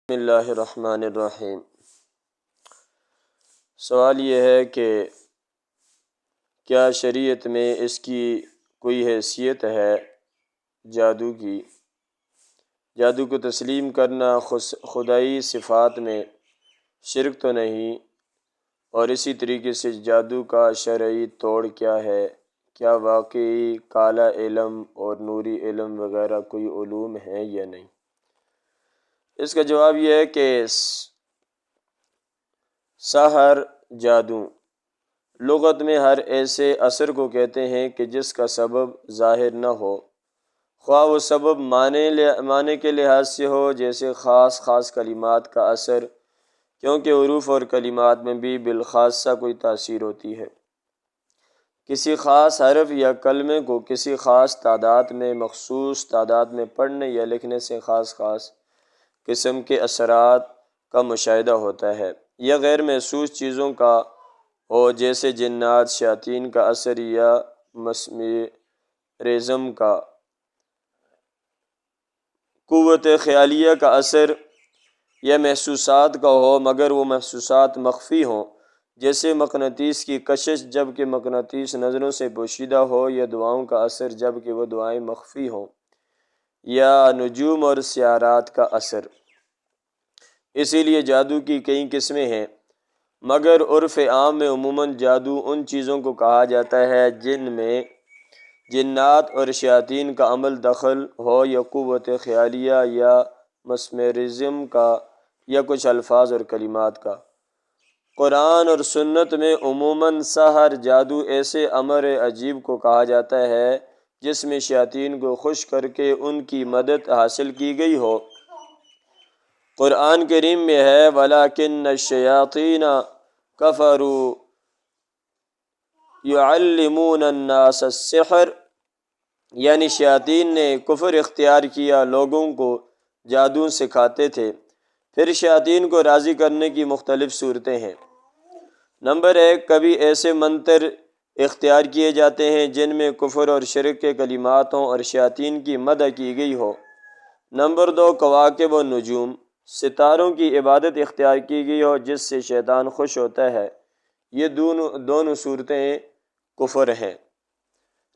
بسم اللہ الرحمن الرحیم۔ سوال یہ ہے کہ کیا شریعت میں اس کی کوئی حیثیت ہے جادو کی؟ جادو کو تسلیم کرنا خدائی صفات میں شرک تو نہیں؟ اور اسی طریقے سے جادو کا شرعی توڑ کیا ہے؟ کیا واقعی کالا علم اور نوری علم وغیرہ کوئی علوم ہیں یا نہیں؟ اس کا جواب یہ ہے کہ سحر جادو لغت میں ہر ایسے اثر کو کہتے ہیں کہ جس کا سبب ظاہر نہ ہو، خواہ وہ سبب معنی کے لحاظ سے ہو، جیسے خاص کلمات کا اثر، کیونکہ حروف اور کلمات میں بھی بالخاصہ کوئی تاثیر ہوتی ہے۔ کسی خاص حرف یا کلمے کو کسی خاص تعداد میں مخصوص تعداد میں پڑھنے یا لکھنے سے خاص قسم کے اثرات کا مشاہدہ ہوتا ہے، یا غیر محسوس چیزوں کا ہو، جیسے جنات، شیاطین کا اثر یا مسمرزم کا، قوت خیالیہ کا اثر، یا محسوسات کا ہو مگر وہ محسوسات مخفی ہوں، جیسے مقناطیس کی کشش جبکہ مقناطیس نظروں سے پوشیدہ ہو، یا دعاؤں کا اثر جبکہ وہ دعائیں مخفی ہوں، یا نجوم اور سیارات کا اثر۔ اسی لیے جادو کی کئی قسمیں ہیں، مگر عرف عام میں عموماً جادو ان چیزوں کو کہا جاتا ہے جن میں جنات اور شیاطین کا عمل دخل ہو، یا قوت خیالیہ یا مسمرزم کا، یا کچھ الفاظ اور کلمات کا۔ قرآن اور سنت میں عموماً سحر جادو ایسے امر عجیب کو کہا جاتا ہے جس میں شیاطین کو خوش کر کے ان کی مدد حاصل کی گئی ہو۔ قرآن کریم میں ہے وَلَٰكِنَّ الشَّيَاطِينَ كَفَرُوا يُعَلِّمُونَ النَّاسَ السِّحْرَ، یعنی شیاطین نے کفر اختیار کیا، لوگوں کو جادو سکھاتے تھے۔ پھر شیاطین کو راضی کرنے کی مختلف صورتیں ہیں۔ نمبر 1، کبھی ایسے منتر اختیار کیے جاتے ہیں جن میں کفر اور شرک کے کلمات ہوں اور شیاطین کی مدح کی گئی ہو۔ نمبر 2، کواکب و نجوم، ستاروں کی عبادت اختیار کی گئی ہو جس سے شیطان خوش ہوتا ہے۔ یہ دونوں صورتیں کفر ہیں۔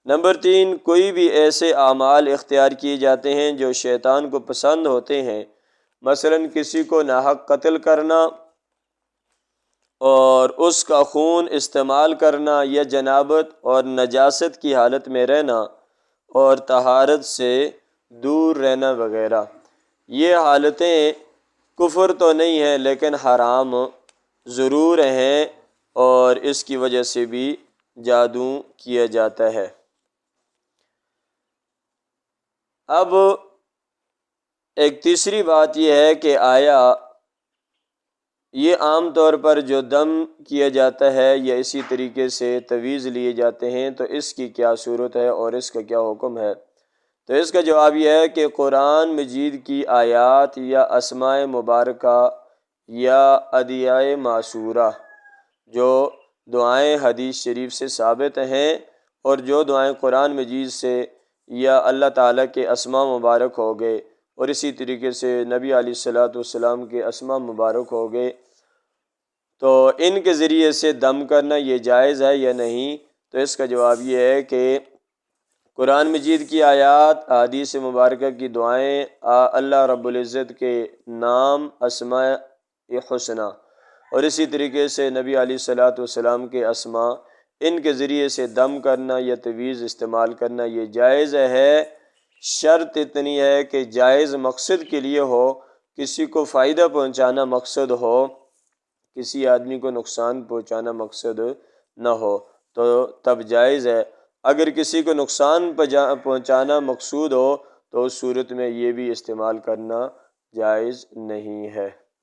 نمبر 3، کوئی بھی ایسے اعمال اختیار کیے جاتے ہیں جو شیطان کو پسند ہوتے ہیں، مثلا کسی کو ناحق قتل کرنا اور اس کا خون استعمال کرنا، یا جنابت اور نجاست کی حالت میں رہنا اور طہارت سے دور رہنا وغیرہ۔ یہ حالتیں کفر تو نہیں ہیں لیکن حرام ضرور ہیں، اور اس کی وجہ سے بھی جادو کیا جاتا ہے۔ اب ایک تیسری بات یہ ہے کہ آیا یہ عام طور پر جو دم کیا جاتا ہے یا اسی طریقے سے تویز لیے جاتے ہیں، تو اس کی کیا صورت ہے اور اس کا کیا حکم ہے؟ تو اس کا جواب یہ ہے کہ قرآن مجید کی آیات یا اسماء مبارکہ یا ادعیہ معصورہ، جو دعائیں حدیث شریف سے ثابت ہیں، اور جو دعائیں قرآن مجید سے یا اللہ تعالیٰ کے اسماء مبارک ہو گئے، اور اسی طریقے سے نبی علیہ الصلوۃ والسلام کے اسماء مبارک ہو گئے، تو ان کے ذریعے سے دم کرنا یہ جائز ہے یا نہیں؟ تو اس کا جواب یہ ہے کہ قرآن مجید کی آیات، احادیث مبارکہ کی دعائیں، اللہ رب العزت کے نام، اسماء حسنہ، اور اسی طریقے سے نبی علیہ الصلوۃ والسلام کے اسماء، ان کے ذریعے سے دم کرنا یا تویز استعمال کرنا یہ جائز ہے۔ شرط اتنی ہے کہ جائز مقصد کے لیے ہو، کسی کو فائدہ پہنچانا مقصد ہو، کسی آدمی کو نقصان پہنچانا مقصد نہ ہو، تو تب جائز ہے۔ اگر کسی کو نقصان پہنچانا مقصود ہو تو اس صورت میں یہ بھی استعمال کرنا جائز نہیں ہے۔